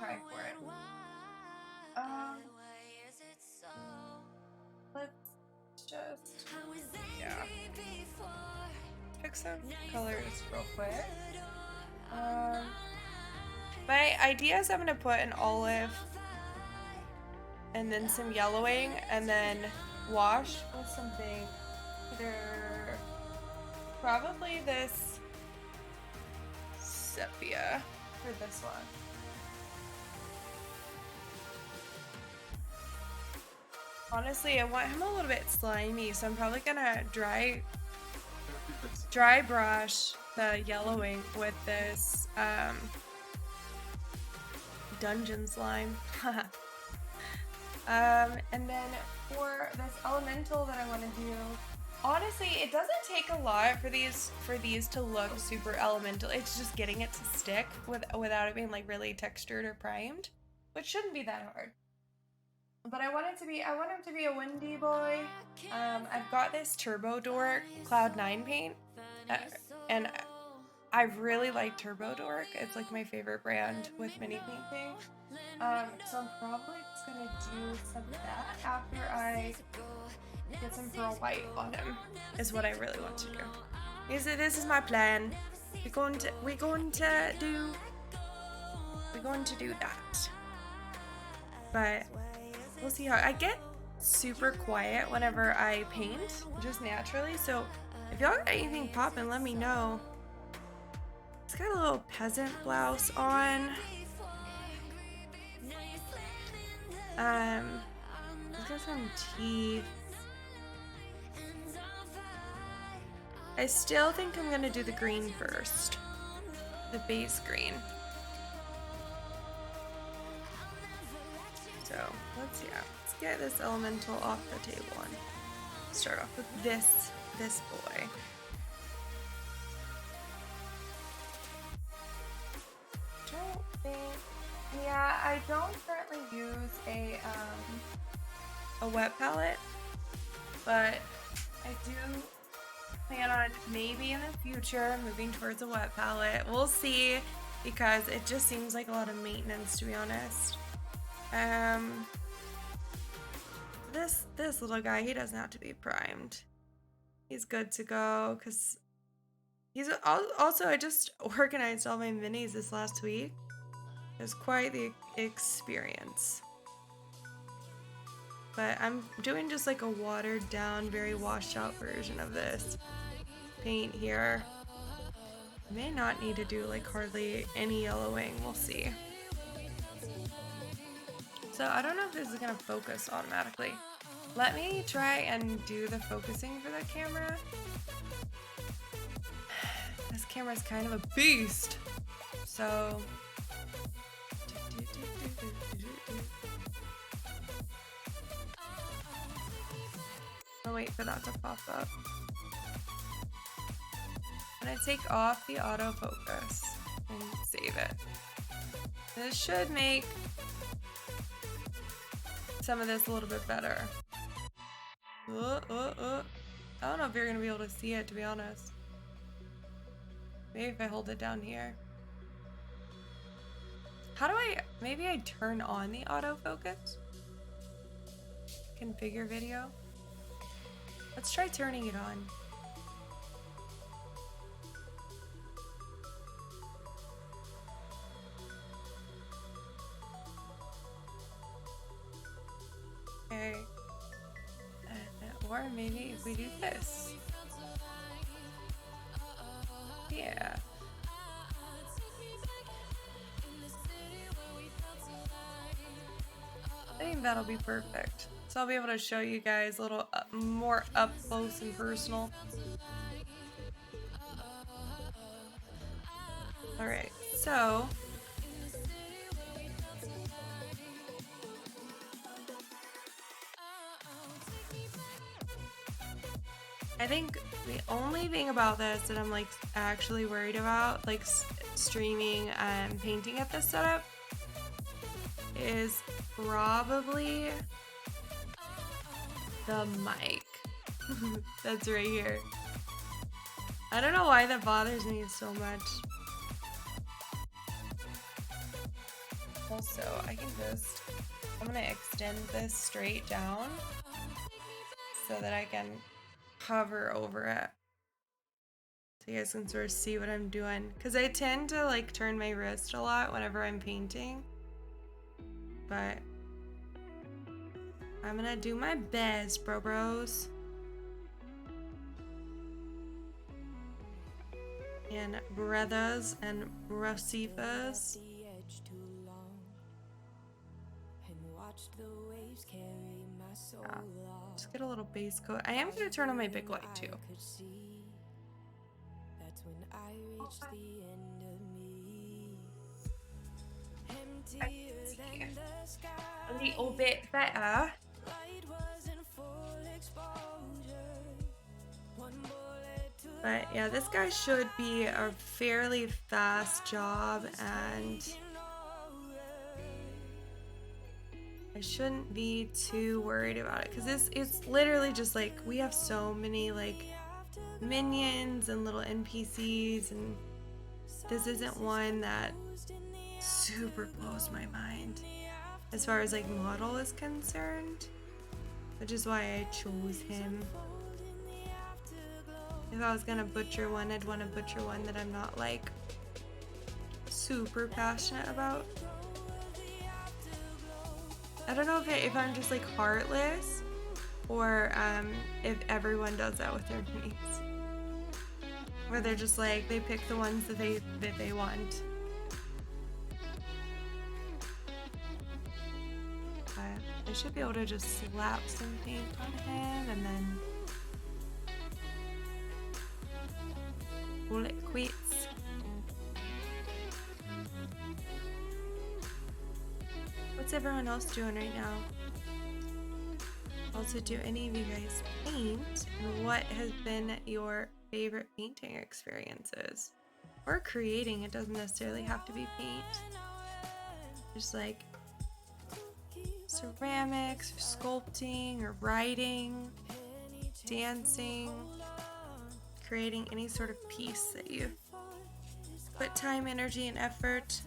try for it. Let's just, yeah, pick some colors real quick. My idea is I'm gonna put an olive and then some yellowing and then wash with something, either probably this sepia for this one. Honestly, I want him a little bit slimy, so I'm probably gonna dry brush the yellowing with this dungeon slime. And then for this elemental that I want to do, honestly, it doesn't take a lot for these to look super elemental. It's just getting it to stick without it being like really textured or primed, which shouldn't be that hard. But I want him to be a windy boy. I've got this Turbo Dork Cloud9 paint, and I really like Turbo Dork. It's like my favorite brand with mini painting. So I'm probably just gonna do some of that after I get some pearl white on him. Is what I really want to do. This is my plan. We're going to do that. But we'll see how I get super quiet whenever I paint, just naturally. So if y'all got anything popping, let me know. He's got a little peasant blouse on. He's got some teeth. I still think I'm gonna do the green first. The base green. So let's get this elemental off the table and start off with this boy. I don't currently use a wet palette, but I do plan on maybe in the future moving towards a wet palette. We'll see, because it just seems like a lot of maintenance, to be honest. This little guy, he doesn't have to be primed. He's good to go, because he's also, I just organized all my minis this last week. It was quite the experience. But I'm doing just like a watered down, very washed out version of this paint here. I may not need to do like hardly any yellowing, we'll see. So I don't know if this is gonna focus automatically. Let me try and do the focusing for the camera. This camera's kind of a beast. So I'll wait for that to pop up. I'm gonna take off the autofocus and save it. This should make some of this a little bit better. I don't know if you're gonna be able to see it, to be honest. Maybe if I hold it down here. How do maybe I turn on the autofocus? Configure video. Let's try turning it on. Okay. Or maybe if we do this. Yeah. I think that'll be perfect. So I'll be able to show you guys a little more up close and personal. Alright, so I think the only thing about this that I'm like actually worried about, like streaming and painting at this setup, is probably the mic. That's right here. I don't know why that bothers me so much. Also, I can just, I'm gonna extend this straight down so that I can hover over it. So you guys can sort of see what I'm doing. Because I tend to like turn my wrist a lot whenever I'm painting. But I'm gonna do my best, bros. And brothers and brosifas. Just get a little base coat. I am gonna turn on my big light too. A little bit better. But yeah, this guy should be a fairly fast job, and I shouldn't be too worried about it because it's literally just like we have so many like minions and little NPCs, and this isn't one that super blows my mind as far as like model is concerned, which is why I chose him. If I was gonna butcher one, I'd want to butcher one that I'm not like super passionate about. I don't know if I'm just like heartless, or if everyone does that with their mates, where they're just like they pick the ones that they want. I should be able to just slap some paint on him and then call it quits. What's everyone else doing right now? Also, do any of you guys paint? And what has been your favorite painting experiences? Or creating, it doesn't necessarily have to be paint. Just like ceramics, or sculpting, or writing, dancing, creating any sort of piece that you put time, energy, and effort.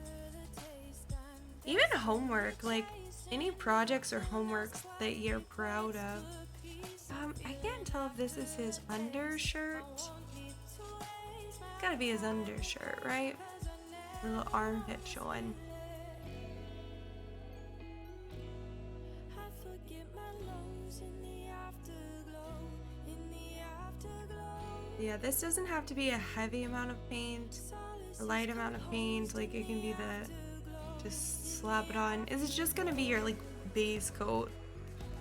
Even homework, like any projects or homeworks that you're proud of. I can't tell if this is his undershirt. It's gotta be his undershirt, right? A little armpit showing. Yeah, this doesn't have to be a heavy amount of paint, a light amount of paint. Like it can be just slap it on. Is it just gonna be your like base coat?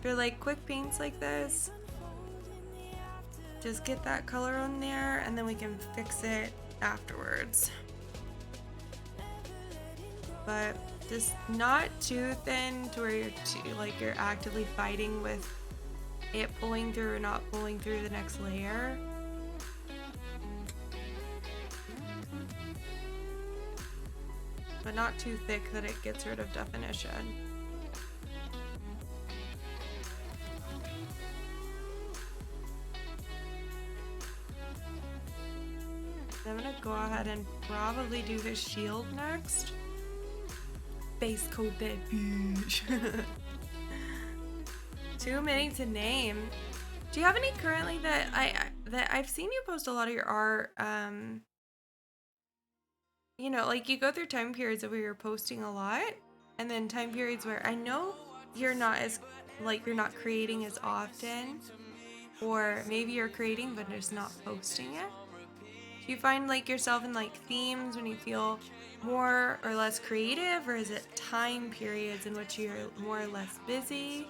For like quick paints like this, just get that color on there and then we can fix it afterwards. But just not too thin to where you're actively fighting with it pulling through or not pulling through the next layer. But not too thick that it gets rid of definition. I'm gonna go ahead and probably do his shield next. Base coat that bitch. Too many to name. Do you have any currently that I've seen you post a lot of your art? You know, like you go through time periods where you're posting a lot, and then time periods where I know you're not creating as often, or maybe you're creating but just not posting it. Do you find like yourself in like themes when you feel more or less creative, or is it time periods in which you're more or less busy,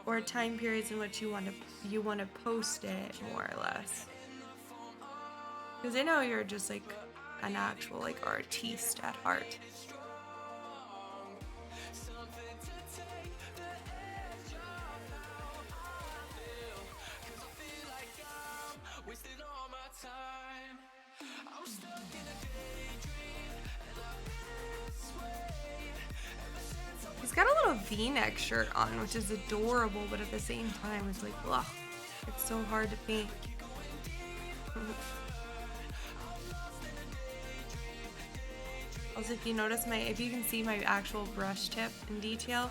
or time periods in which you want to post it more or less? Because I know you're just like an actual like artiste at heart. He's got a little V-neck shirt on, which is adorable, but at the same time it's like, ugh, it's so hard to paint. Also, if you notice if you can see my actual brush tip in detail,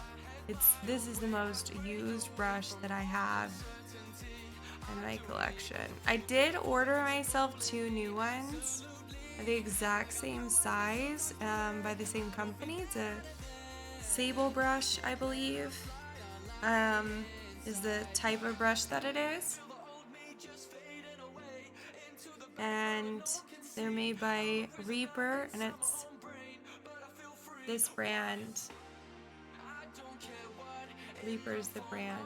this is the most used brush that I have in my collection. I did order myself 2 new ones, the exact same size, by the same company. It's a sable brush, I believe, is the type of brush that it is. And they're made by Reaper, and it's this brand. Reaper's the brand.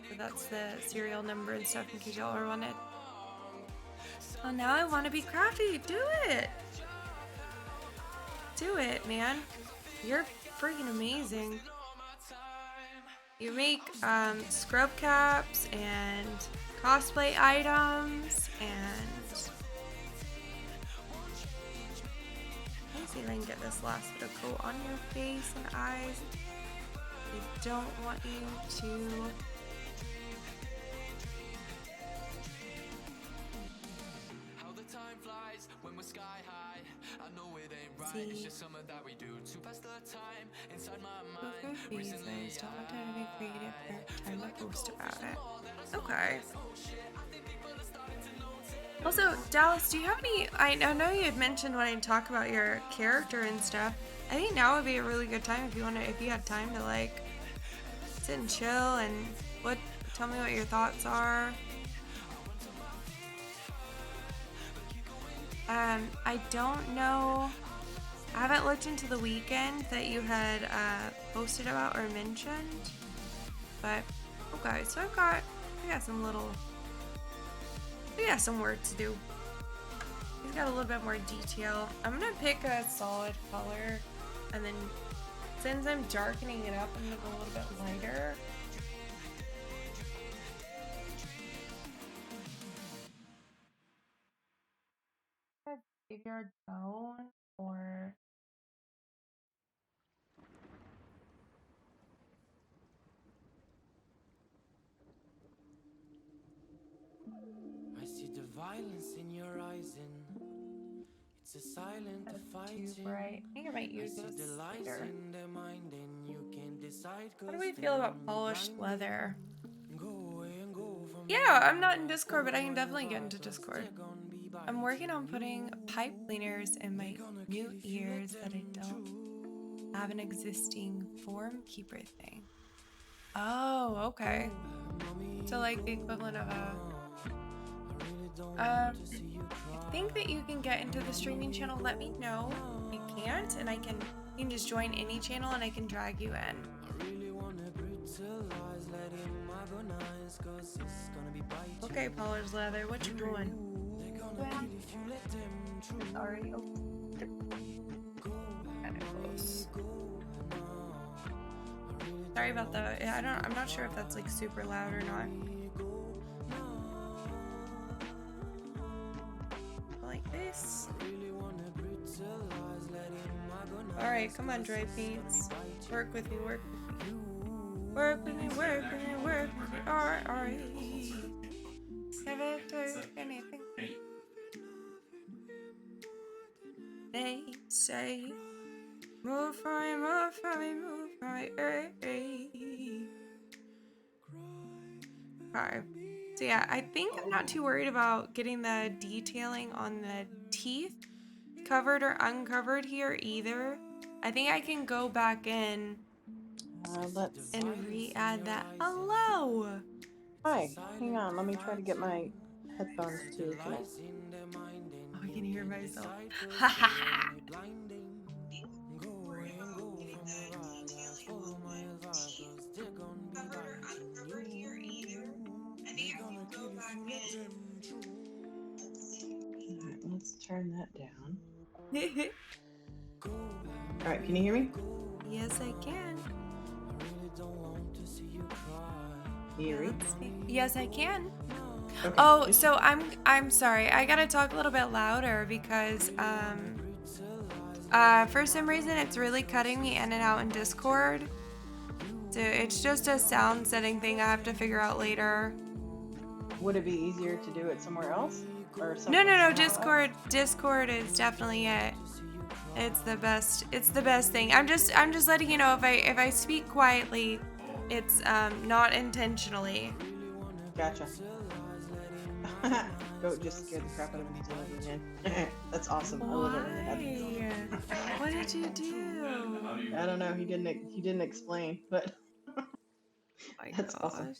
So that's the serial number and stuff in case y'all are wanted. Oh, now I want to be crafty. Do it! Do it, man. You're freaking amazing. You make scrub caps and cosplay items and... Let me see if I can get this last bit of coat on your face and eyes. I don't want you to... See. Visas, don't want to be creative, time to post about it. Okay. Also, Dallas, do you have any... I know you had mentioned when I talk about your character and stuff. I think now would be a really good time if you had time to like sit and chill and tell me what your thoughts are. I don't know. I haven't looked into the weekend that you had posted about or mentioned, but okay. So I got some work to do. He's got a little bit more detail. I'm gonna pick a solid color, and then since I'm darkening it up, I'm gonna go a little bit lighter. Graveyard tone or I see the violence in your eyes and it's a silent fight. Too bright. I think I might use this later. How do we How feel about polished leather? Yeah, I'm not in Discord, but I can definitely get into Discord. I'm working on putting pipe cleaners in my new ears that I don't have an existing form keeper thing. Oh, okay. So like the equivalent of a... I think that you can get into the streaming channel. Let me know if you can't, and you can just join any channel and I can drag you in. Okay, polished leather, what you doing? Sorry. Oh. Kind of close. Sorry about the... I'm not sure if that's like super loud or not. Like this. Alright, come on, dry paints. Work with me, work with me. Work with me, work with me, work with me. Alright. Never took anything. They say, move for me, move for me, move for me. Okay. So yeah, I think I'm not too worried about getting the detailing on the teeth covered or uncovered here either. I think I can go back in and re-add that. Hello! Hi, hang on, let me try to get my headphones to connect. Oh, I can hear myself. Ha ha ha! Alright, let's turn that down. Alright, can you hear me? Yes, I can. Eerie? Yes, I can. Okay. Oh, so I'm sorry. I gotta talk a little bit louder because for some reason it's really cutting me in and out in Discord. So it's just a sound setting thing I have to figure out later. Would it be easier to do it somewhere else? or No, something. no, no. Discord is definitely it. It's the best. It's the best thing. I'm just letting you know if I speak quietly, it's not intentionally. Gotcha. Goat just scared the crap out of me, man. That's awesome. I love it when that happens. Why? What did you do? I don't know. He didn't explain, but Oh my that's awesome. gosh.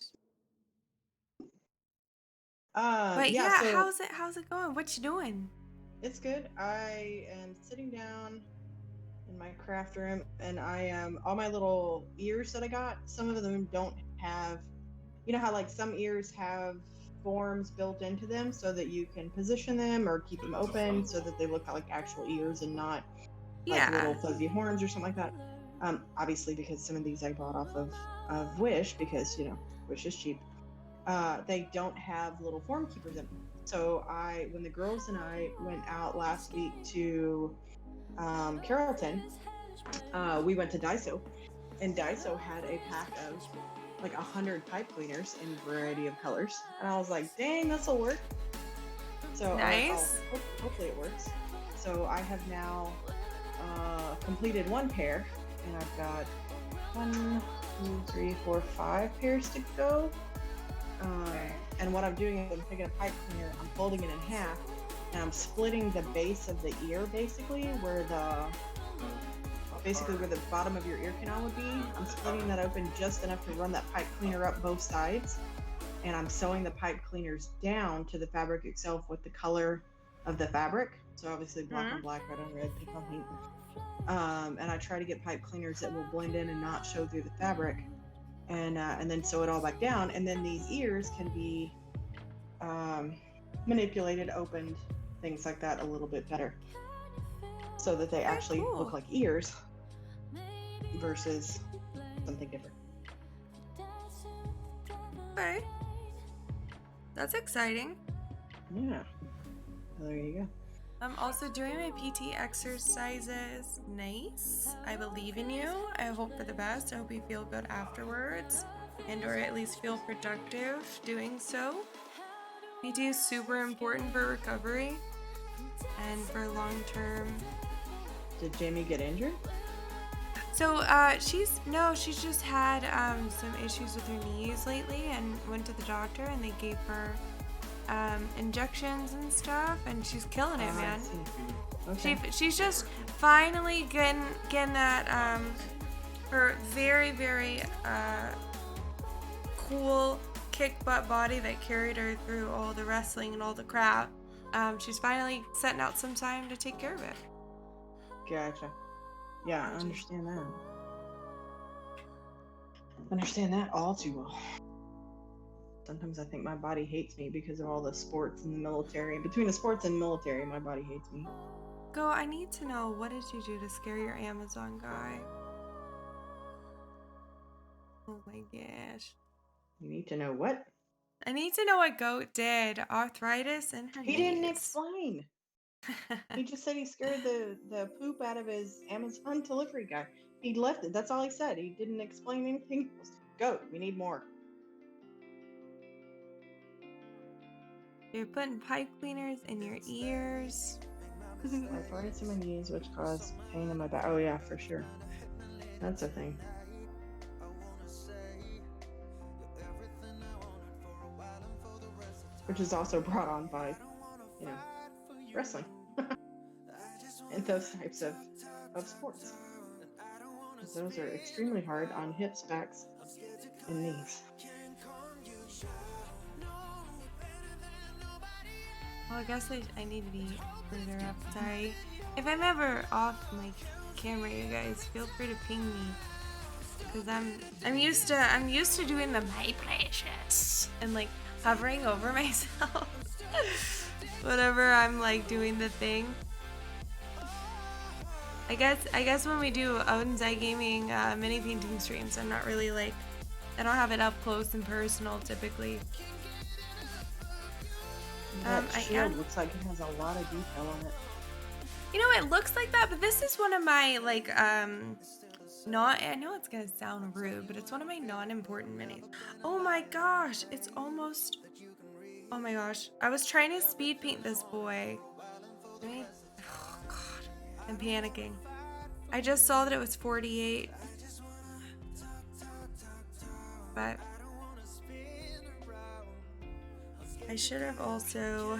But Yeah. yeah, So how's it going? What you doing? it's good. I am sitting down in my craft room, and I am all my little ears that I got. Some of them don't have, you know how like some ears have forms built into them so that you can position them or keep them open so that they look like actual ears and not like Yeah. little fuzzy horns or something like that. Obviously, because some of these I bought off of Wish, because you know Wish is cheap. They don't have little form keepers in them. So when the girls and I went out last week to Carrollton, we went to Daiso, and Daiso had a pack of like 100 pipe cleaners in a variety of colors, and I was like, "Dang, this will work." So Nice. hopefully it works. So I have now completed one pair, and I've got 1, 2, 3, 4, 5 pairs to go. And what I'm doing is I'm taking a pipe cleaner, I'm folding it in half, and I'm splitting the base of the ear, basically where the bottom of your ear canal would be. I'm splitting that open just enough to run that pipe cleaner up both sides, and I'm sewing the pipe cleaners down to the fabric itself with the color of the fabric. So obviously black on black, red on red, pink on pink. And I try to get pipe cleaners that will blend in and not show through the fabric, and then sew it all back down. And then these ears can be manipulated, opened, things like that a little bit better, so that they actually look like ears versus something different. Okay. That's exciting. Yeah. Well, there you go. I'm also doing my PT exercises. Nice. I believe in you. I hope for the best. I hope you feel good afterwards, and or at least feel productive doing so. PT is super important for recovery and for long-term. Did Jamie get injured? So she's just had some issues with her knees lately, and went to the doctor, and they gave her injections and stuff, and she's killing it, man. Okay. She's just finally getting that her very, very cool kick butt body that carried her through all the wrestling and all the crap. She's finally setting out some time to take care of it. Gotcha. Yeah, I understand that. Understand that all too well. Sometimes I think my body hates me because of all the sports and the military. Between the sports and military, my body hates me. Go, I need to know, what did you do to scare your Amazon guy? Oh my gosh. You need to know what? I need to know what Goat did. Arthritis in her He knees. didn't explain. He just said he scared the poop out of his Amazon delivery guy. He left it. That's all he said. He didn't explain anything else. Goat, we need more. You're putting pipe cleaners in your ears. Arthritis in my knees, which caused pain in my back. Oh yeah, for sure. That's a thing. Which is also brought on by, you know, wrestling and those types of sports. Those are extremely hard on hips, backs, and knees. Well, I guess I need to be further up. Sorry. If I'm ever off my camera, you guys feel free to ping me, because I'm used to doing the my precious and like hovering over myself whenever I'm like doing the thing. I guess when we do Odin's Gaming mini painting streams, I'm not really like, I don't have it up close and personal typically. That shield looks like it has a lot of detail on it. You know, it looks like that, but this is one of my like I know it's gonna sound rude, but it's one of my non-important minis. Oh my gosh, it's almost Oh my gosh. I was trying to speed paint this boy. Oh god. I'm panicking. I just saw that it was 48. But I should have also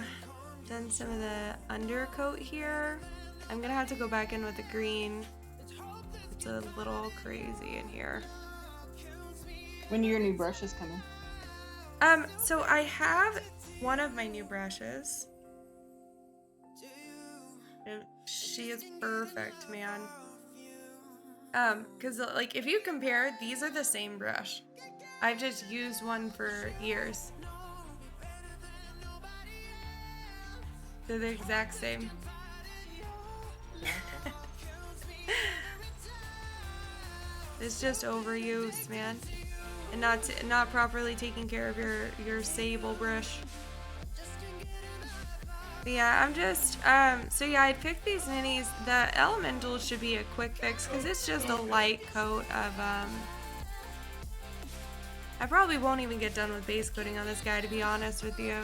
done some of the undercoat here. I'm gonna have to go back in with the green. It's a little crazy in here. When are your new brushes coming? So I have one of my new brushes. And she is perfect, man. Cause like if you compare, these are the same brush. I've just used one for years. They're the exact same. It's just overuse, man, and not properly taking care of your sable brush. But yeah, I'm just so yeah, I picked these minis. The elemental should be a quick fix because it's just a light coat of I probably won't even get done with base coating on this guy, to be honest with you.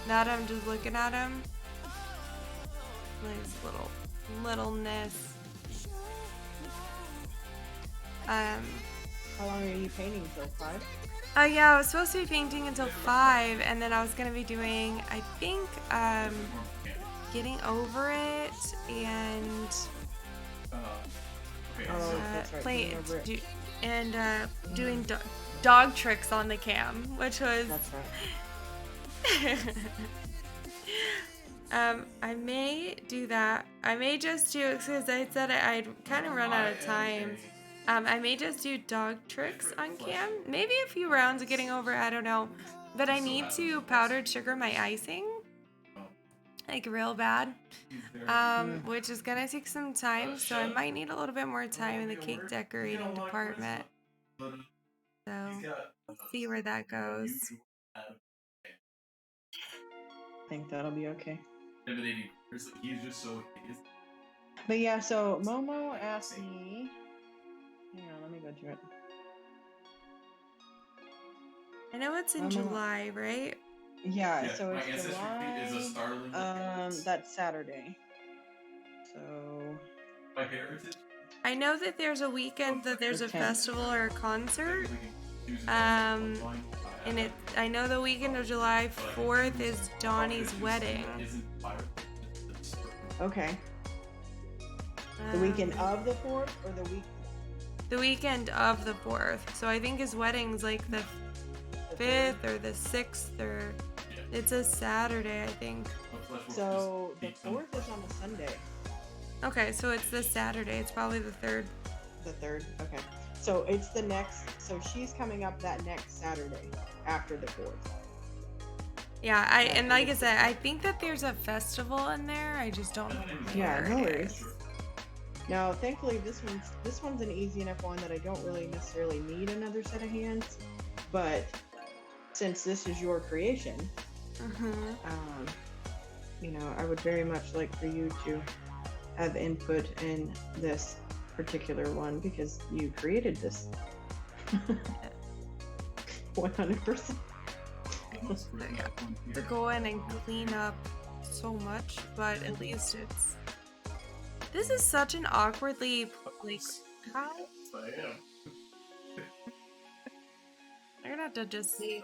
Now that I'm just looking at him, his littleness. How long are you painting till 5? Yeah, I was supposed to be painting until 5, and then I was gonna be doing, I think, getting over it and That's right. Getting over it. doing dog tricks on the cam, which was. That's right. I may do that. I may just do, because I said I'd kind of run out of time. I may just do dog tricks on cam. Maybe a few rounds of getting over, I don't know. But I need to powdered sugar my icing. Like real bad. Which is gonna take some time. So I might need a little bit more time in the cake decorating department. So, let's see where that goes. I think that'll be okay. He's just so. But yeah, so Momo asked me. Hang on, let me go to it. I know it's in July, right? Yeah, so my it's ancestry July. is a starling. That's Saturday. So. My heritage. I know that there's a weekend that there's a 10th. festival or a concert. And I know the weekend of July 4th is Donnie's wedding. Okay. The weekend of the 4th or the week? The weekend of the 4th. So I think his wedding's like the 5th or the 6th, or it's a Saturday, I think. So the 4th is on a Sunday. Okay, so it's this Saturday. It's probably the 3rd. The 3rd? Okay. So it's the next, so she's coming up that next Saturday after the 4th. Yeah, and like I said, I think that there's a festival in there. I just don't know Yeah, where no it worries. is. Now, thankfully, this one's an easy enough one that I don't really necessarily need another set of hands. But since this is your creation, you know, I would very much like for you to have input in this particular one because you created this. 100%. To go in and clean up so much, but at least it's. This is such an awkwardly like. How? I am. I'm gonna have to just see.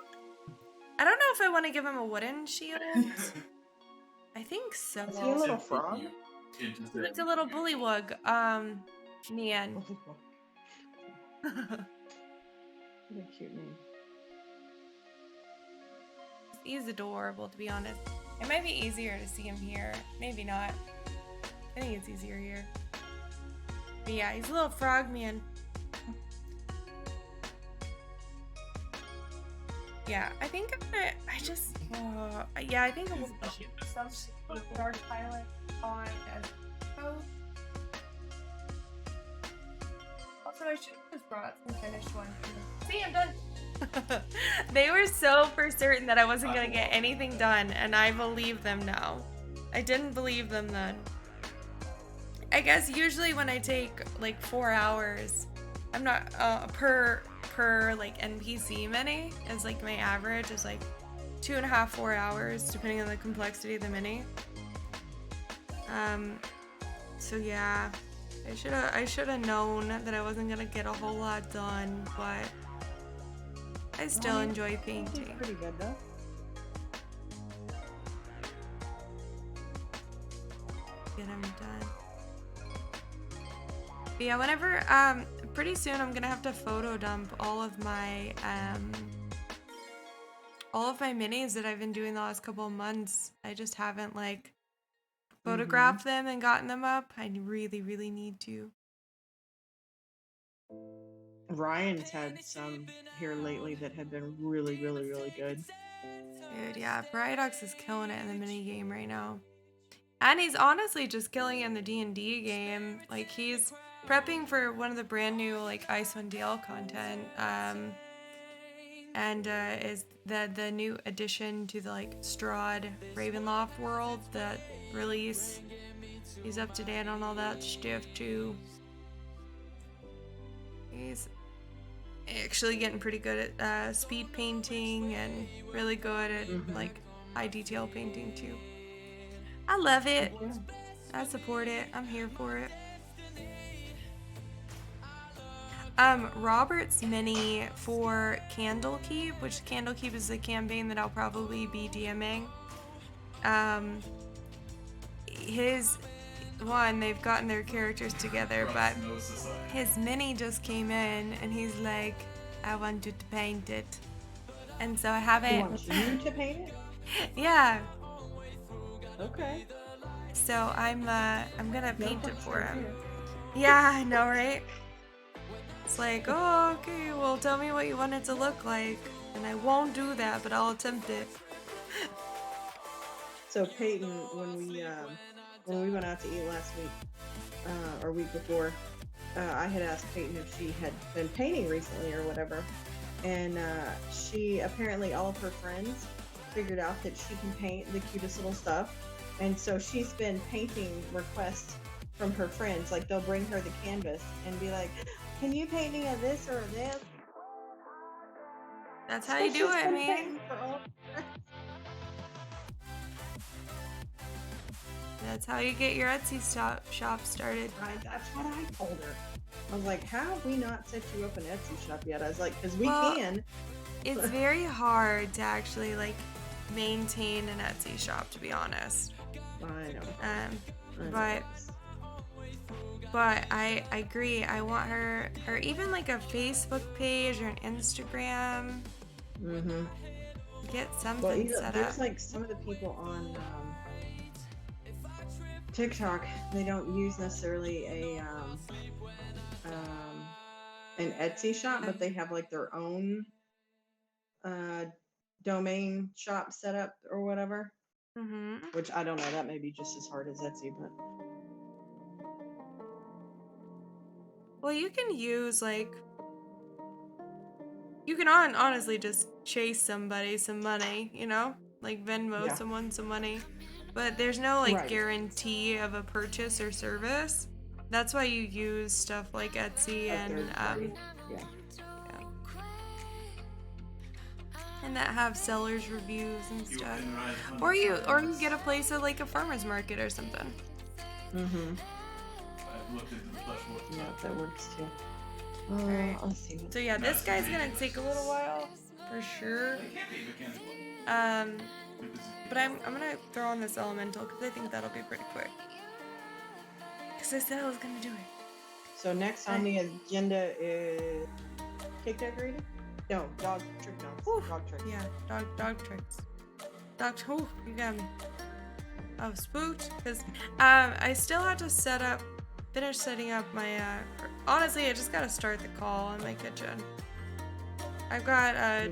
I don't know if I want to give him a wooden shield. I think so. Is he a little frog? It's a little bullywug. Nian. What a cute name. He's adorable, to be honest. It might be easier to see him here. Maybe not. I think it's easier here. But yeah, he's a little frog man. Yeah, I think I just, yeah, I think I will put some dark violet on as both. Also, I should have just brought some finished ones. See, I'm done. They were so for certain that I wasn't gonna get anything done, and I believe them now. I didn't believe them then. I guess usually when I take like 4 hours, I'm not per like NPC mini is like my average is like 2.5, 4 hours, depending on the complexity of the mini. So yeah, I should have known that I wasn't gonna get a whole lot done, but I still enjoy He's painting. pretty good though. Get him done. But yeah, whenever pretty soon I'm gonna have to photo dump all of my minis that I've been doing the last couple of months. I just haven't like photographed them and gotten them up. I really need to. Ryan's had some here lately that have been really good. Dude, yeah, Bryodox is killing it in the mini game right now. And he's honestly just killing it in the D&D game. Like, he's prepping for one of the brand new, like, Icewind Dale content. And is the new addition to the, like, Strahd Ravenloft world, that release. He's up to date on all that stuff, too. He's actually getting pretty good at speed painting and really good at, like, high detail painting, too. I love it. I support it. I'm here for it. Robert's mini for Candlekeep, which Candlekeep is the campaign that I'll probably be DMing. They've gotten their characters together, but his mini just came in and he's like, I want you to paint it. And so I haven't. He wants you to paint it? Yeah. Okay. So I'm gonna paint it for him. Yeah, I know, right? It's like, oh, okay, well, tell me what you want it to look like, and I won't do that, but I'll attempt it. So Peyton, when we went out to eat last week, or week before, I had asked Peyton if she had been painting recently or whatever, and she apparently, all of her friends figured out that she can paint the cutest little stuff, and so she's been painting requests from her friends. Like, they'll bring her the canvas and be like, can you paint me a this or a this? That's how you do it, man. That's how you get your Etsy shop started. Right, that's what I told her. I was like, how have we not set you up an Etsy shop yet? I was like, because we can. It's very hard to actually, like, maintain an Etsy shop, to be honest. I know. But I agree. I want her, or even like a Facebook page or an Instagram. Get something set up. There's like some of the people on TikTok. They don't use necessarily an Etsy shop, but they have like their own domain shop set up or whatever. Which I don't know. That may be just as hard as Etsy, but. Well, you can use, like, you can honestly just chase somebody some money, you know? Like, Venmo someone some money. But there's no, like, guarantee of a purchase or service. That's why you use stuff like Etsy and, and that have sellers reviews and stuff. Or you get a place at, like, a farmer's market or something. Yeah, that works too. Alright. Let's see. So yeah, this guy's gonna take a little while, for sure. But I'm gonna throw on this elemental because I think that'll be pretty quick. Because I said I was gonna do it. So next on the agenda is cake decorating? No, dog trick. No, dog trick. Yeah, dog tricks. Oh, you got me. I was spooked because I still had to finish setting up my, honestly, I just gotta start the call in my kitchen. I've got a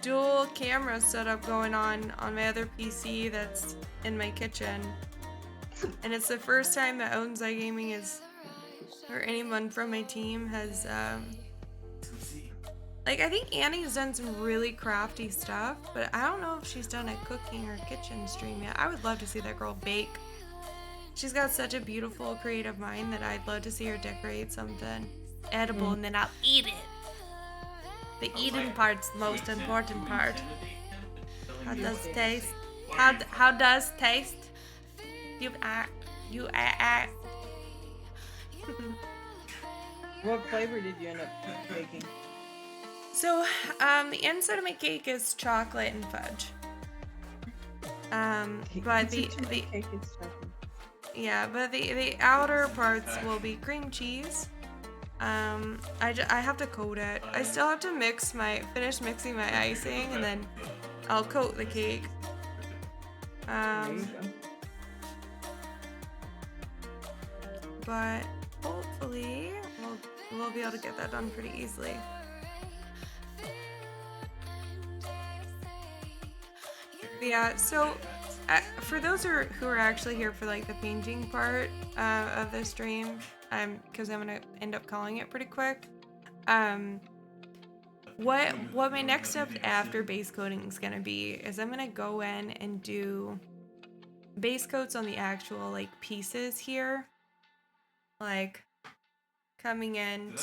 dual camera setup going on my other PC that's in my kitchen. And it's the first time that Onsai Gaming or anyone from my team has, like, I think Annie's done some really crafty stuff, but I don't know if she's done a cooking or kitchen stream yet. I would love to see that girl bake. She's got such a beautiful, creative mind that I'd love to see her decorate something edible and then I'll eat it. The eating part's the most important part. How You does taste. taste? What are you- How does taste? You act. What flavor did you end up making? So, the inside of my cake is chocolate and fudge. But the cake is chocolate. yeah, but the outer parts will be cream cheese. I have to coat it. I still have to finish mixing my icing, and then I'll coat the cake. There you go. But hopefully we'll be able to get that done pretty easily. Yeah, so for those who are actually here for like the painting part of the stream, because I'm gonna end up calling it pretty quick. What my next step after base coating is gonna be is I'm gonna go in and do base coats on the actual like pieces here, like coming in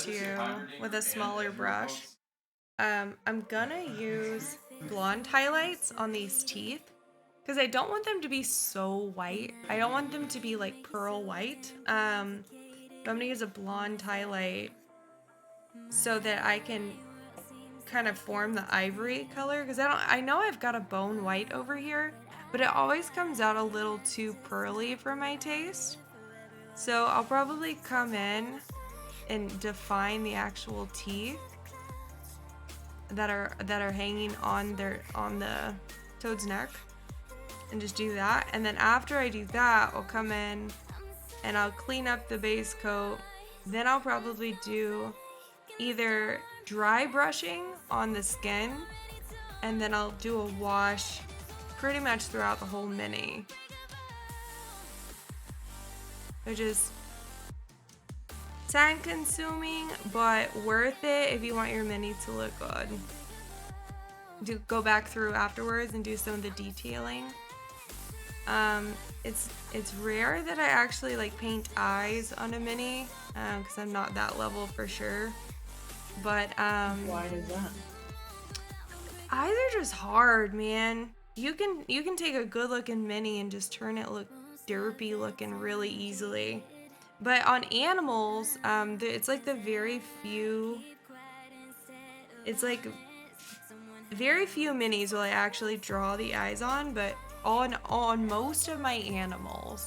with a smaller brush. I'm gonna use blonde highlights on these teeth because I don't want them to be so white. I don't want them to be like pearl white. But I'm gonna use a blonde highlight so that I can kind of form the ivory color because I know I've got a bone white over here, but it always comes out a little too pearly for my taste. So I'll probably come in and define the actual teeth that are hanging on the toad's neck, and just do that. And then after I do that, I'll come in and I'll clean up the base coat. Then I'll probably do either dry brushing on the skin, and then I'll do a wash pretty much throughout the whole mini, which is time consuming but worth it if you want your mini to look good. Go back through afterwards and do some of the detailing. It's rare that I actually like paint eyes on a mini because I'm not that level for sure, but Why is that? eyes are just hard, man. You can take a good looking mini and just turn it look derpy looking really easily. But on animals, it's like very few minis will I actually draw the eyes on, but on most of my animal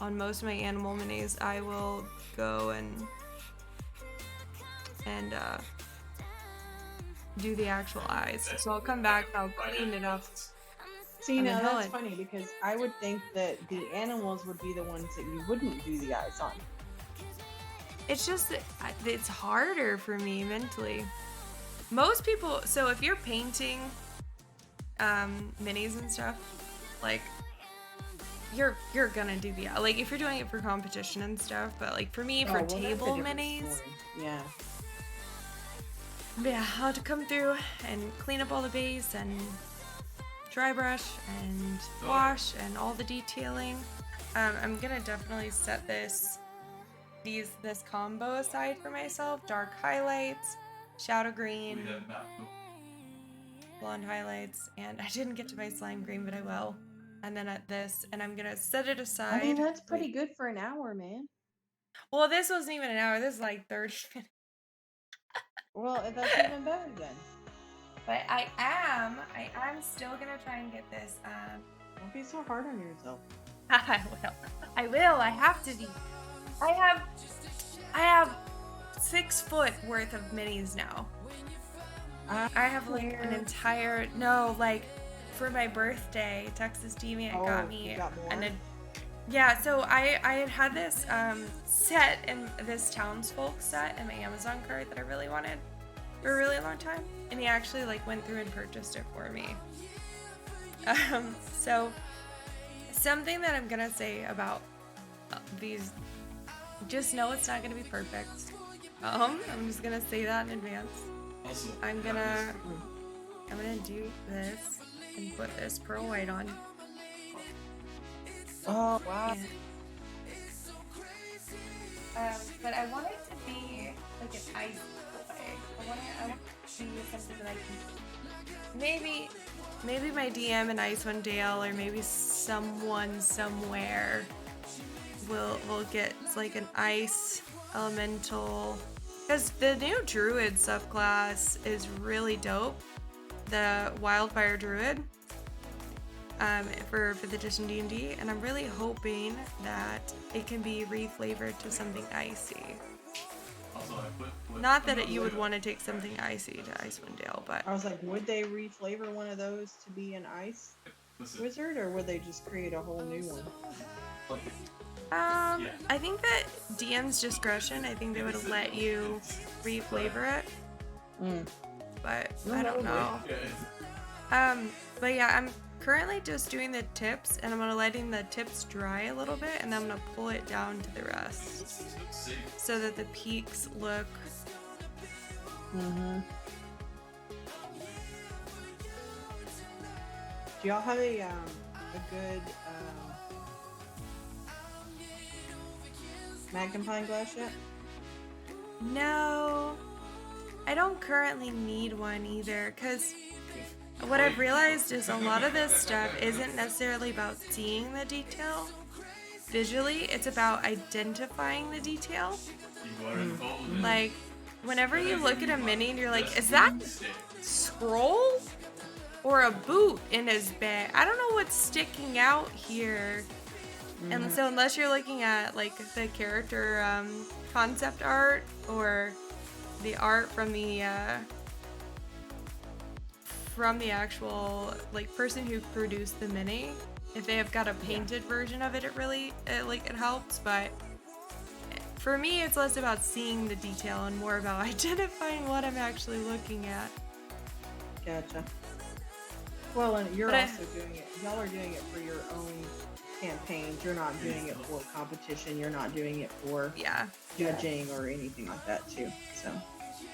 minis, I will go and do the actual eyes. So I'll come back and I'll clean it up. See, And now then that's Helen. funny because I would think that the animals would be the ones that you wouldn't do the eyes on. It's just that it's harder for me mentally. Most people, so if you're painting minis and stuff, like you're gonna do the like if you're doing it for competition and stuff, but like for me for That's a table different minis, story. Yeah. yeah, I'll have to come through and clean up all the base and dry brush and wash and all the detailing. I'm gonna definitely set this combo aside for myself. Dark highlights, shadow green, blonde highlights, and I didn't get to my slime green, but I will. And then at this, and I'm gonna set it aside. I mean, that's pretty good for an hour, man. Well, this wasn't even an hour. This is like 30 minutes. Well, that's even better then. But I am still gonna try and get this. Don't be so hard on yourself. I will. I have to be. I have 6 foot worth of minis now. I have like an entire for my birthday, Texas Team got me yeah. So I had this set in this townsfolk set in my Amazon cart that I really wanted for a really long time, and he actually like went through and purchased it for me. So something that I'm gonna say about these, just know it's not gonna be perfect. I'm just gonna say that in advance. Also, I'm gonna do this and put this pearl white on. Oh, wow. Yeah. But I want it to be like an ice way. I want it to be something that I can maybe my DM and Icewind Dale, or maybe someone somewhere will get like an ice elemental, because the new druid subclass is really dope, the wildfire druid, for the edition D&D, and I'm really hoping that it can be reflavored to something icy. Also, I put Not that you would want to take something icy to Icewind Dale, but I was like, would they reflavor one of those to be an ice Listen, wizard, or would they just create a whole new one? like, I think that DM's discretion. I think they would let you reflavor it, but I don't know. yeah, But yeah, I'm currently just doing the tips, and I'm gonna letting the tips dry a little bit, and then I'm gonna pull it down to the rest, it's safe. so that the peaks look. Mm-hmm. Do y'all have a good magnifying glass yet? No, I don't currently need one either, because what I've realized is a lot of this stuff isn't necessarily about seeing the detail visually, it's about identifying the detail. You water the bowl and Like, whenever you look at a mini and you're like, is that scroll or a boot in his bag? I don't know what's sticking out here. And so unless you're looking at like the character concept art or the art from the actual like person who produced the mini, if they have got a painted version of it, it really it helps. But for me, it's less about seeing the detail and more about identifying what I'm actually looking at. Gotcha. Well, and you're But also doing it. Y'all are doing it for your own campaigns. You're not doing it for competition. You're not doing it for Yeah. judging or anything like that too. So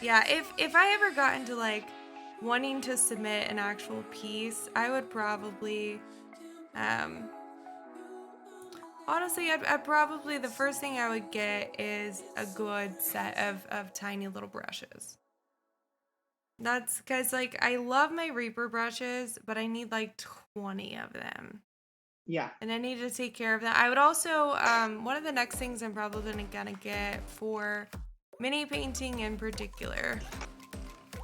Yeah, if I ever got into like wanting to submit an actual piece, I would probably honestly I'd probably, the first thing I would get is a good set of tiny little brushes. That's because like I love my Reaper brushes, but I need like 20 of them. yeah. And I need to take care of that. I would also, one of the next things I'm probably gonna get for mini painting in particular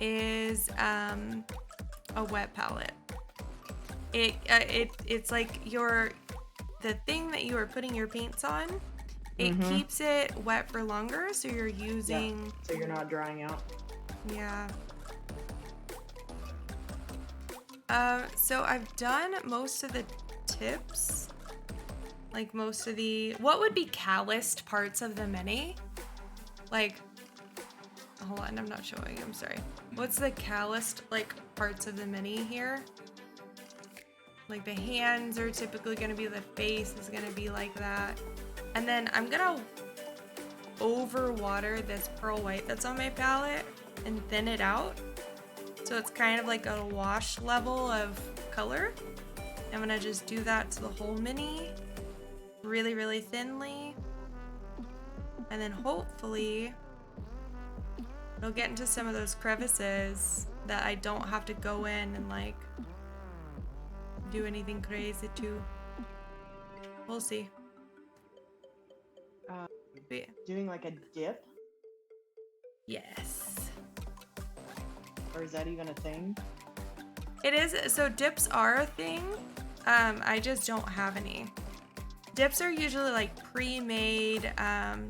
is a wet palette. It's like the thing that you are putting your paints on. It keeps it wet for longer, so you're using. So you're not drying out. Yeah. So I've done most of the tips, like most of the what would be calloused parts of the mini, like hold on, I'm not showing, I'm sorry. What's the calloused like parts of the mini here? Like the hands are typically going to be, the face is going to be like that, and then I'm gonna over water this pearl white that's on my palette and thin it out, so it's kind of like a wash level of color. I'm gonna just do that to the whole mini really, really thinly, and then hopefully it'll get into some of those crevices that I don't have to go in and like do anything crazy to. We'll see. But Doing like a dip, yes, or is that even a thing? it is. So dips are a thing. I just don't have any. Dips are usually like pre-made,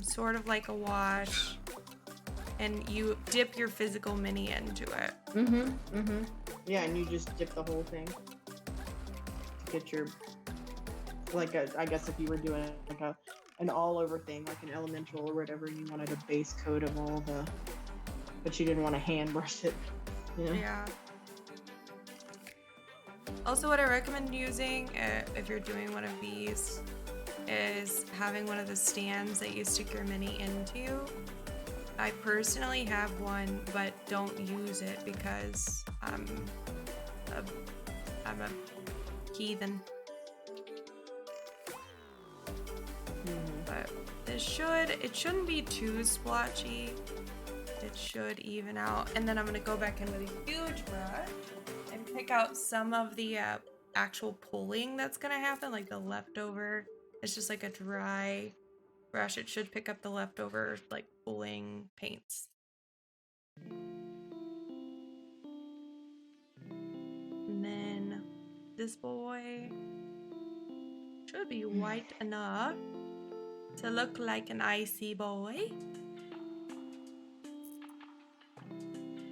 sort of like a wash, and you dip your physical mini into it. Yeah, and you just dip the whole thing to get your, I guess if you were doing like an all over thing, like an elemental or whatever, you wanted a base coat of all the, but you didn't want to hand brush it. You know? Yeah. Also, what I recommend using if you're doing one of these is having one of the stands that you stick your mini into. I personally have one, but don't use it because I'm a heathen. But it shouldn't be too splotchy. It should even out. And then I'm gonna go back in with a huge brush and pick out some of the actual pulling that's gonna happen, like the leftover. It's just like a dry brush. It should pick up the leftover like pulling paints. And then this boy should be white enough to look like an icy boy.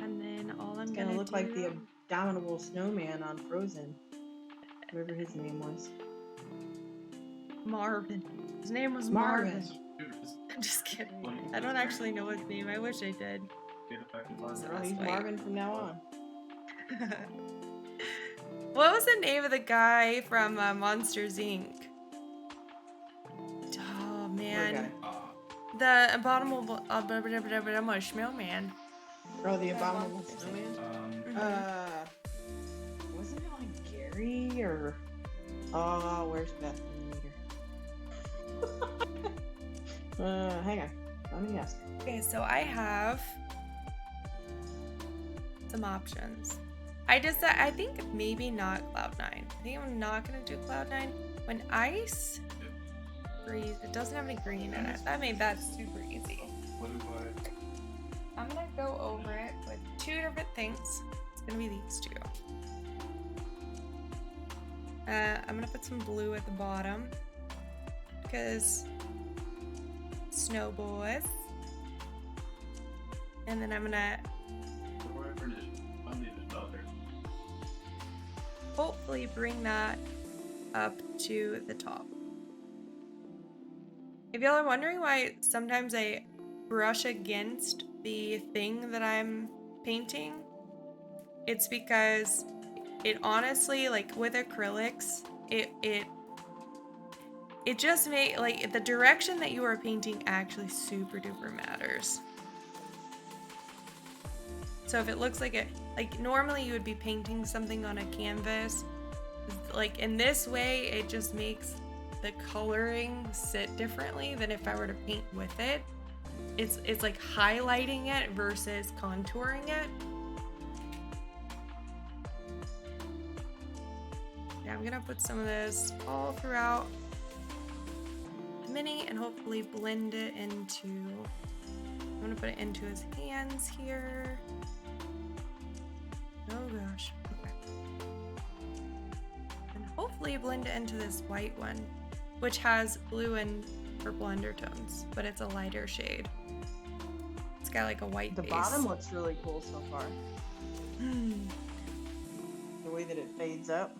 And then all I'm It's gonna gonna look do... like the abominable snowman on Frozen. Whoever his name was. Marvin. His name was Marvin. Marvin. I'm just kidding. I don't actually know his name. I wish I did. Girl, he's Marvin from now on. What was the name of the guy from Monsters Inc? Oh man, the abominable snowman. Oh, the abominable snowman. Wasn't it like Gary or? Oh, where's Beth? Hang on. Let me ask. Okay, so I have some options. I think maybe not Cloud9. I think I'm not gonna do Cloud9. When ice freeze, it doesn't have any green in it. That made that super easy. I'm gonna go over it with two different things. It's gonna be these two. I'm gonna put some blue at the bottom because snow boys. And then I'm gonna hopefully bring that up to the top. If y'all are wondering why sometimes I brush against the thing that I'm painting, it's because it honestly, like with acrylics, it just makes, like, the direction that you are painting actually super duper matters. So if it looks like it, like normally you would be painting something on a canvas, like in this way, it just makes the coloring sit differently than if I were to paint with it. It's like highlighting it versus contouring it. Yeah, I'm gonna put some of this all throughout the mini and hopefully blend it into, I'm gonna put it into his hands here. Oh gosh, okay. And hopefully blend it into this white one, which has blue and purple undertones, but it's a lighter shade. It's got like a white base. The bottom looks really cool so far. The way that it fades up.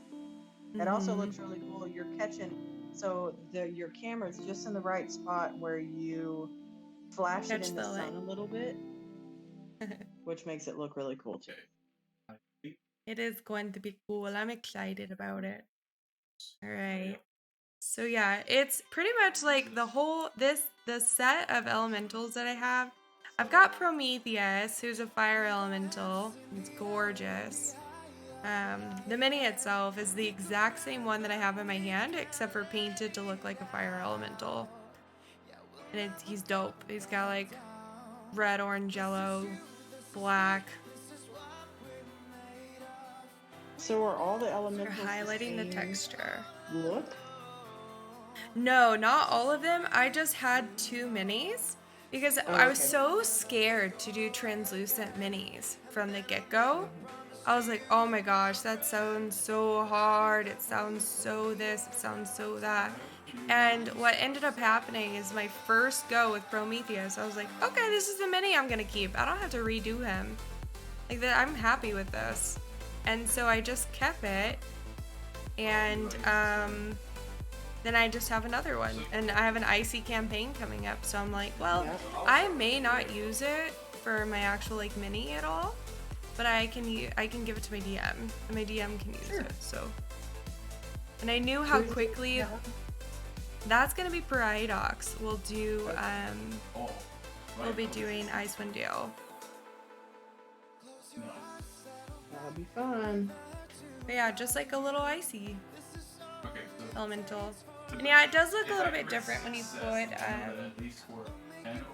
It also looks really cool. You're catching, so your camera's just in the right spot where you flash it in the sun a little bit, which makes it look really cool too. It is going to be cool. I'm excited about it. All right. So yeah, it's pretty much like the set of elementals that I have. I've got Prometheus, who's a fire elemental. It's gorgeous. The mini itself is the exact same one that I have in my hand, except for painted to look like a fire elemental. And he's dope. He's got like red, orange, yellow, black. So are all the You're elementals highlighting the same texture. look? No, not all of them. I just had 2 minis because I was so scared to do translucent minis from the get-go. I was like, oh my gosh, that sounds so hard. It sounds so this, it sounds so that. And what ended up happening is my first go with Prometheus, I was like, okay, this is the mini I'm gonna keep. I don't have to redo him. Like that, I'm happy with this. And so I just kept it. And then I just have another one. And I have an icy campaign coming up. So I'm like, well, I may not use it for my actual like mini at all. But I can give it to my DM, and my DM can use it. So, and I knew how quickly that's gonna be Paradox. We'll do we'll be doing Icewind Dale. That'll be fun. But yeah, just like a little icy elemental. And yeah, it does look a little bit different when you put.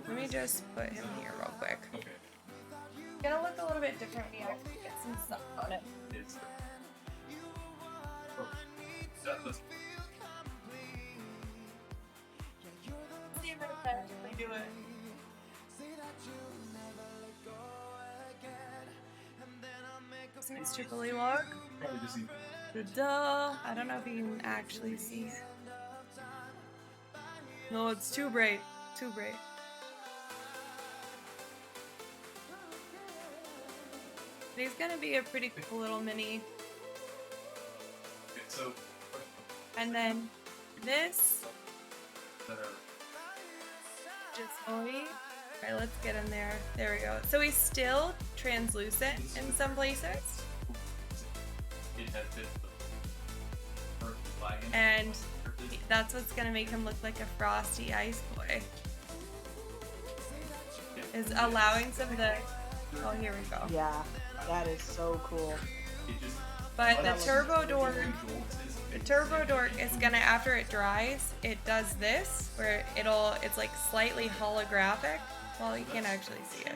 Let me just put him here real quick. It's gonna look a little bit different when you actually get some It's not on it. It's oh, that's See if I can actually do it. Mr. Bullywog. probably just need Duh. I don't know if you can actually see. No, it's too bright. Too bright. He's gonna be a pretty cool little mini. okay, so And then this that are just Alright, let's get in there. There we go. So he's still translucent in some places. it has been the perfect flagging. And that's what's gonna make him look like a frosty ice boy. Is allowing some of the oh here we go. Yeah, that is so cool. It just But the turbo door the turbo dork is gonna, after it dries, it does this where it's like slightly holographic. Well, you can't actually see it,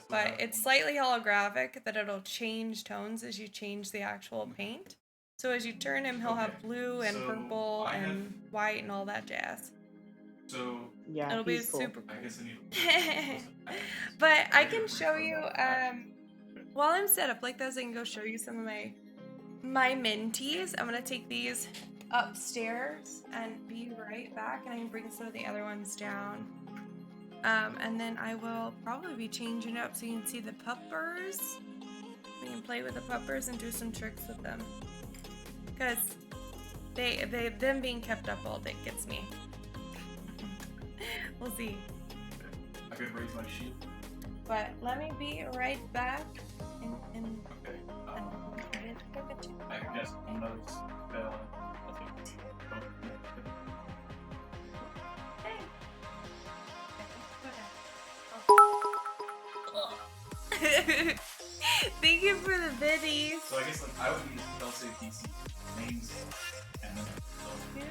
but it's slightly holographic that it'll change tones as you change the actual paint. So as you turn him, he'll have blue and So purple I have- and white and all that jazz. So Yeah, It'll be he's cool. super I cool. guess I need But I can show you while I'm set up like this. I can go show you some of my minties. I'm gonna take these upstairs and be right back, and I can bring some of the other ones down. And then I will probably be changing it up so you can see the puppers. We can play with the puppers and do some tricks with them. Because them being kept up all day gets me. We'll see. I could raise my shield. But let me be right back. And Okay. I didn't forget to- I guess another spell. I think. Hey. Thank you for the biddies. So I guess like I would need a spell save DC names and then Yeah.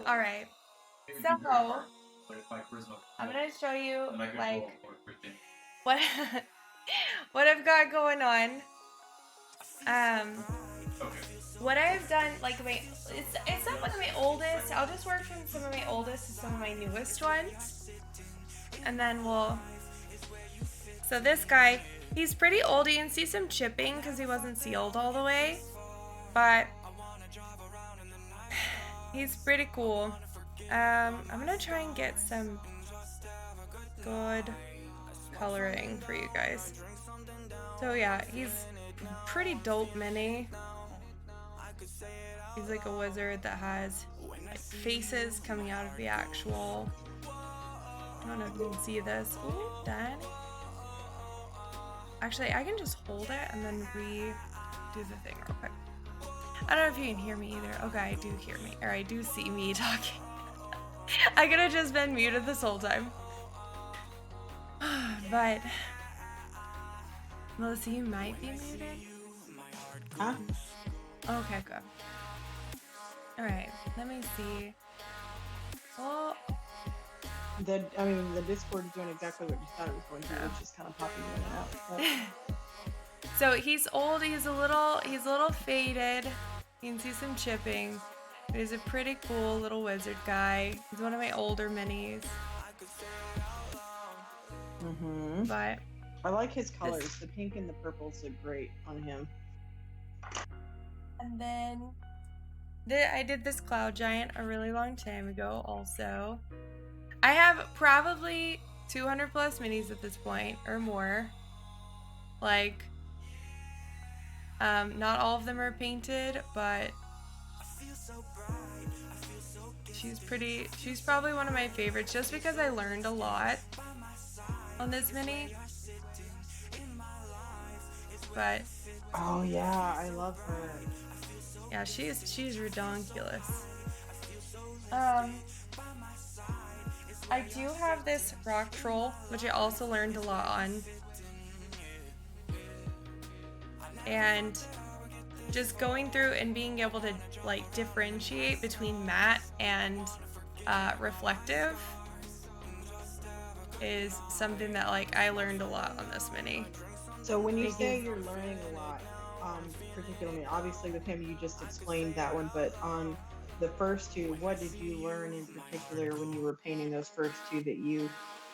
All right. So I'm gonna show you like what what I've got going on. What I've done, like it's not one of my oldest. I'll just work from some of my oldest to some of my newest ones, and then we'll. So this guy, he's pretty old. You can see some chipping because he wasn't sealed all the way. but he's pretty cool. I'm gonna try and get some good coloring for you guys. So yeah, he's pretty dope mini. He's like a wizard that has like faces coming out of the actual. I don't know if you can see this. Ooh, Danny. Actually, I can just hold it and then redo the thing real quick. I don't know if you can hear me either. Okay, I do hear me, or I do see me talking. I could have just been muted this whole time. But Melissa, you might be muted. Huh? Okay, good. All right, let me see. Well, The Discord is doing exactly what you thought it was going to, which is kind of popping in and out. But so he's old. He's a little faded. You can see some chipping. But he's a pretty cool little wizard guy. He's one of my older minis. But I like his colors. The pink and the purples look great on him. and then I did this cloud giant a really long time ago. Also, I have probably 200 plus minis at this point or more. Like, not all of them are painted, but she's probably one of my favorites just because I learned a lot on this mini. But oh yeah, I love her. yeah, she's redonkulous. I do have this rock troll, which I also learned a lot on. And just going through and being able to like differentiate between matte and reflective is something that like I learned a lot on this mini. So when you say you're learning a lot, particularly obviously with him you just explained that one, but on the first two, what did you learn in particular when you were painting those first two that you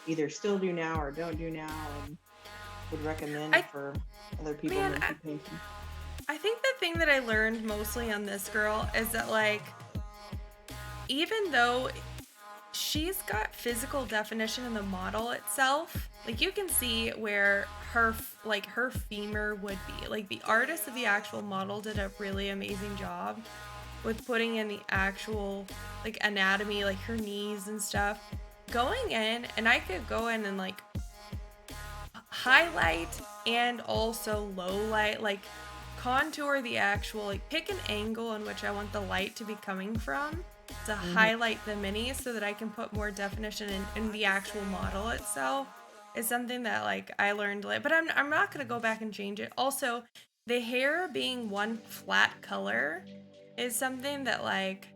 either still do now or don't do now and would recommend for other people who keep painting? I think the thing that I learned mostly on this girl is that like even though she's got physical definition in the model itself, like you can see where her femur would be. Like the artist of the actual model did a really amazing job with putting in the actual like anatomy, like her knees and stuff. Going in, and I could go in and like highlight and also low light, like contour the actual, like pick an angle in which I want the light to be coming from to highlight the mini so that I can put more definition in the actual model itself is something that like I learned, like, but I'm not gonna go back and change it. Also, the hair being one flat color is something that like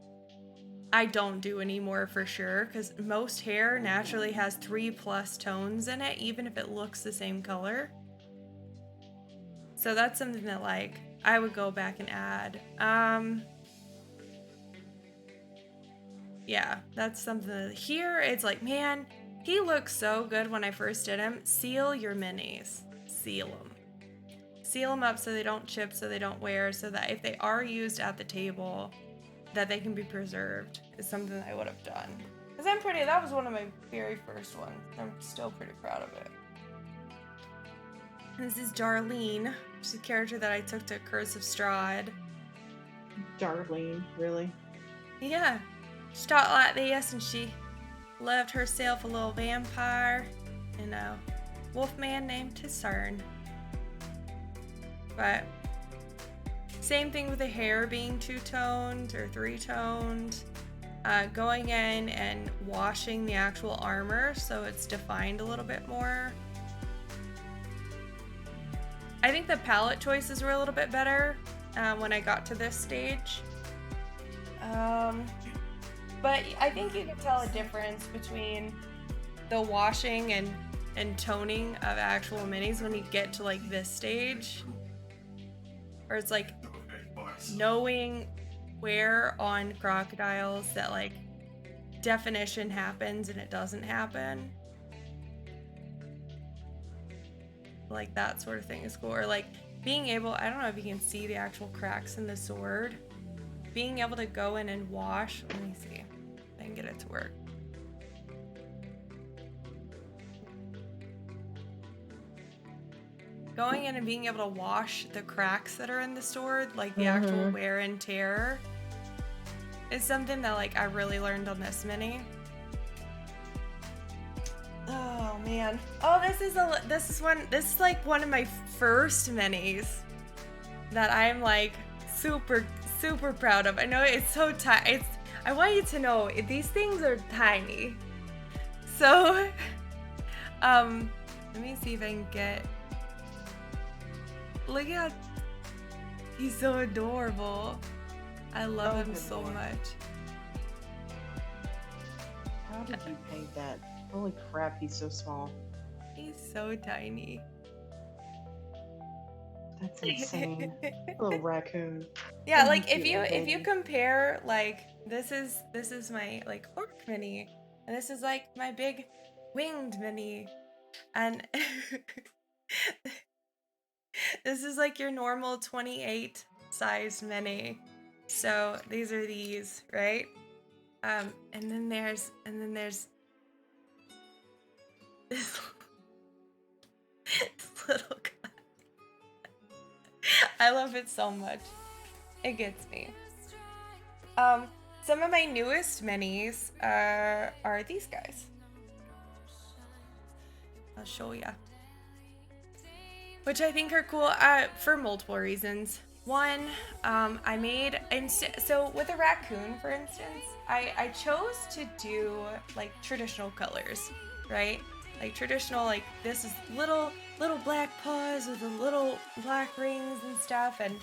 I don't do anymore for sure, because most hair naturally has 3+ tones in it, even if it looks the same color. So that's something that like I would go back and add. Yeah, that's something that here it's like, man, he looks so good when I first did him. Seal your minis. Seal them. Seal them up so they don't chip, so they don't wear, so that if they are used at the table, that they can be preserved is something that I would have done. Because that was one of my very first ones. I'm still pretty proud of it. And this is Darlene. She's a character that I took to Curse of Strahd. Darlene, really? Yeah. She talked like this, and she loved herself a little vampire and a wolfman named Tisern. But same thing with the hair being 2-toned or 3-toned. Going in and washing the actual armor so it's defined a little bit more. I think the palette choices were a little bit better when I got to this stage. But I think you can tell a difference between the washing and toning of actual minis when you get to like this stage. Or it's like knowing where on crocodiles that like definition happens and it doesn't happen. Like that sort of thing is cool. Or like being able, I don't know if you can see the actual cracks in the sword. Being able to go in and wash, let me see if I can get it to work. Going in and being able to wash the cracks that are in the sword, like the actual wear and tear, is something that like I really learned on this mini. Oh man. Oh, this is like one of my first minis that I'm like super proud of. I know it's so tiny. I want you to know these things are tiny. So let me see if I can get, look at, he's so adorable. I love him so much. How did you paint that? Holy crap, he's so small. He's so tiny. That's insane. Little raccoon. Yeah, So like cute, if you baby. compare, like this is my like orc mini, and this is like my big winged mini, and this is like your normal 28 size mini. So these are these, right? And then there's this, this little guy. I love it so much. It gets me. Some of my newest minis are these guys. I'll show ya. Which I think are cool for multiple reasons. One, I made, so with a raccoon, for instance, I chose to do like traditional colors, right? Like traditional, like this is little black paws with the little black rings and stuff, and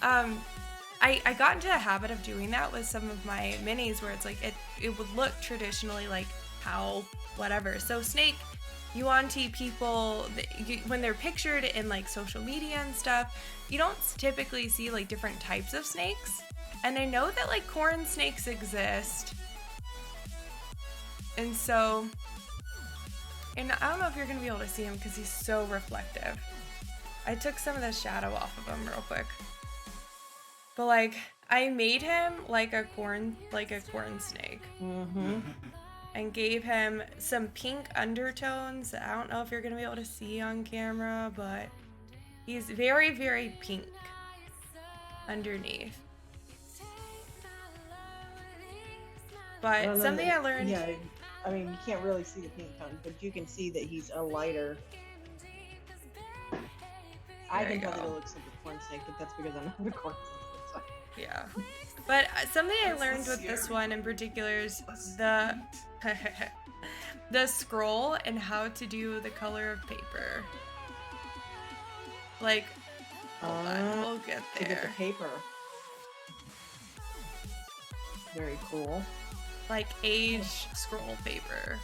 I got into a habit of doing that with some of my minis where it's like it would look traditionally like how whatever. So Snake, Yuan-Ti people, when they're pictured in like social media and stuff, you don't typically see like different types of snakes. And I know that like corn snakes exist. And so, and I don't know if you're gonna be able to see him because he's so reflective. I took some of the shadow off of him real quick. But like, I made him like a corn snake. And gave him some pink undertones. I don't know if you're gonna be able to see on camera, but he's very, very pink underneath. But something I learned. Yeah, I mean, you can't really see the pink tone, but you can see that he's a lighter. I can tell that it looks like a corn snake, but that's because I know what a corn snake looks like. Yeah. But something I learned with this one in particular is the the scroll and how to do the color of paper. Like, hold on, we'll get To get the there. paper. Very cool. Like age scroll paper,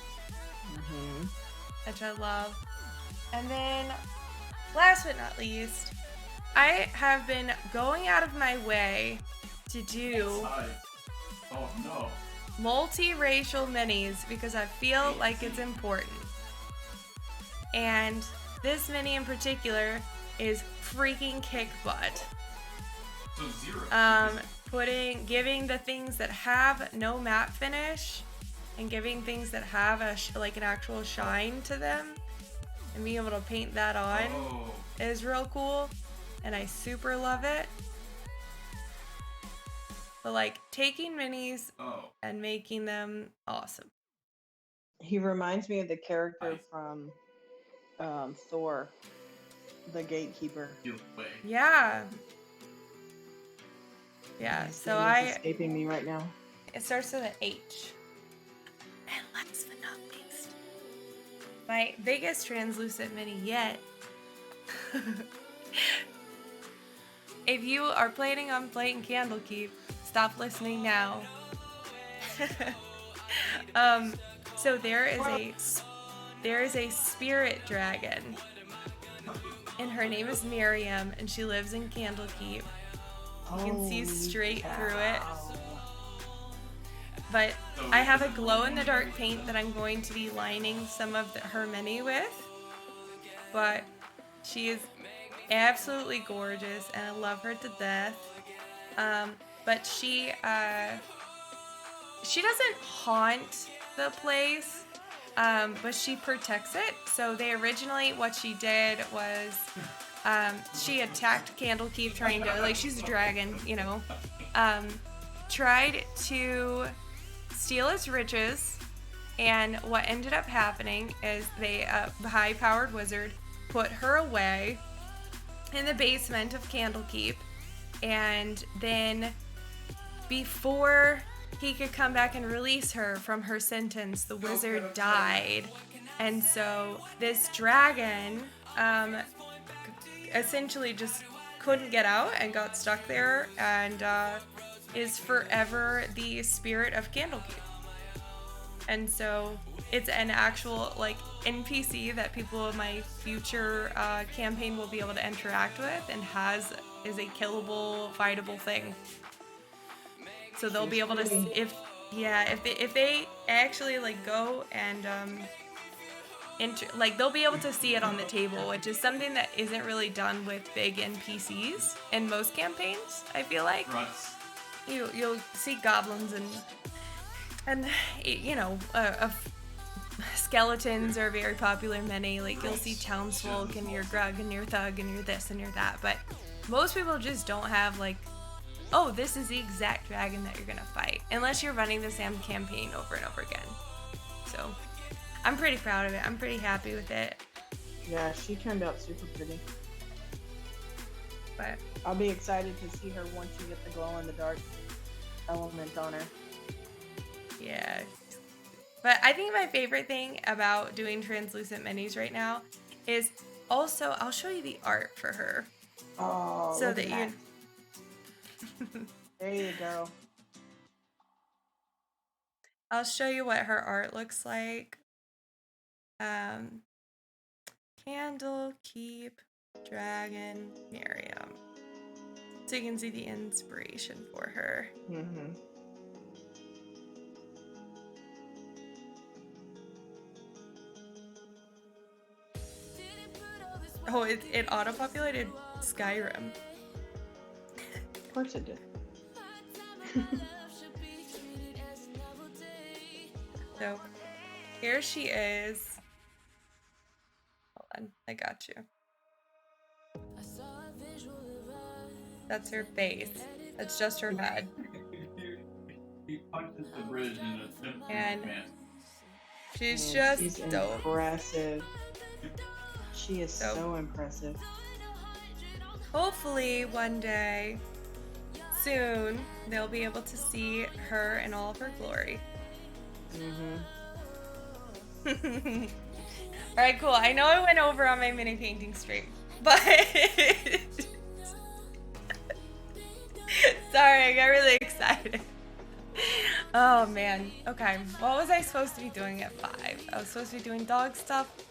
which I love. And then, last but not least, I have been going out of my way to do Oh no. multiracial minis because I feel like it's important. And this mini in particular is freaking kick butt. So zero. Giving the things that have no matte finish and giving things that have like an actual shine to them and being able to paint that on is real cool, and I super love it. But like taking minis and making them awesome. He reminds me of the character from Thor, the gatekeeper. Yeah. Yeah, His so name is escaping me right now. it starts with an H. And last but not least, my biggest translucent mini yet. If you are planning on playing Candlekeep, stop listening now. So there is a spirit dragon, and her name is Miriam, and she lives in Candlekeep. You can see straight through it. But I have a glow-in-the-dark paint that I'm going to be lining some of her mini with. But she is absolutely gorgeous, and I love her to death. But she doesn't haunt the place, but she protects it. So they originally, what she did was, she attacked Candlekeep, trying to, like, she's a dragon, you know, tried to steal its riches, and what ended up happening is they, the high-powered wizard put her away in the basement of Candlekeep, and then before he could come back and release her from her sentence, the wizard died. And so this dragon essentially just couldn't get out and got stuck there, and is forever the spirit of Candlekeep. And so it's an actual, like, NPC that people in my future campaign will be able to interact with, and is a killable, fightable thing. So they'll be able to, if they actually, like, go and they'll be able to see it on the table, which is something that isn't really done with big NPCs in most campaigns. I feel like you'll see goblins and you know, skeletons are very popular. Many, like, you'll see townsfolk and your grug and your thug and your this and your that, but most people just don't have, like, oh, this is the exact dragon that you're gonna fight, unless you're running the same campaign over and over again. So I'm pretty proud of it. I'm pretty happy with it. Yeah, she turned out super pretty. But I'll be excited to see her once you get the glow in the dark element on her. yeah. But I think my favorite thing about doing translucent minis right now is also, I'll show you the art for her. Oh, so look that at you There you go. I'll show you what her art looks like. Candlekeep Dragon Miriam. So you can see the inspiration for her. Mm-hmm. Oh, it auto-populated Skyrim. Of course it did. So here she is. Hold on, I got you. That's her face. That's just her head. He punches the bridge in a simple And man. she's Man, just she's dope. impressive. She is so impressive. Hopefully one day, soon, they'll be able to see her in all of her glory. Mm-hmm. Alright, cool. I know I went over on my mini painting stream, but sorry, I got really excited. Oh man. Okay. What was I supposed to be doing at 5? I was supposed to be doing dog stuff.